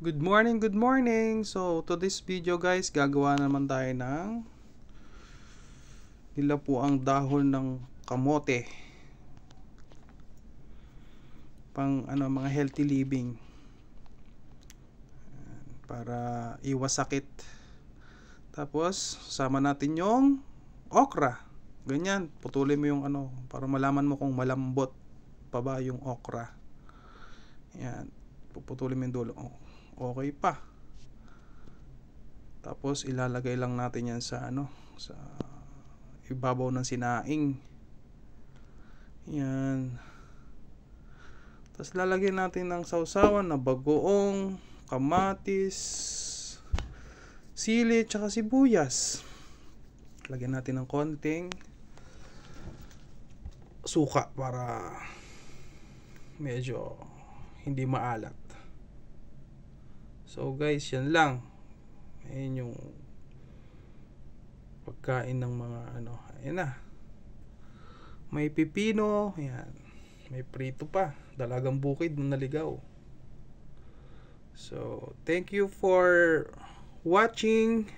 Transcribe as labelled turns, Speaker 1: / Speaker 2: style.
Speaker 1: Good morning, good morning. So, to this video guys, gagawa naman tayo ng nilapuang dahon ng kamote. Pang mga healthy living. Para iwas sakit. Tapos, sama natin yung okra. Ganyan, putulin mo yung para malaman mo kung malambot pa ba yung okra. Yan, puputulin mo yung dulo. Okay pa. Tapos ilalagay lang natin yan sa sa ibabaw ng sinaing. Yan. Tapos lalagyan natin ng sausawan na bagoong, kamatis, sili, tsaka sibuyas. Lagyan natin ng konting suka para medyo hindi maalat. So guys, yan lang. Ayun yung pagkain ng mga Ayan na. May pipino, ayan. May prito pa, dalagang bukid na naligaw. So, thank you for watching.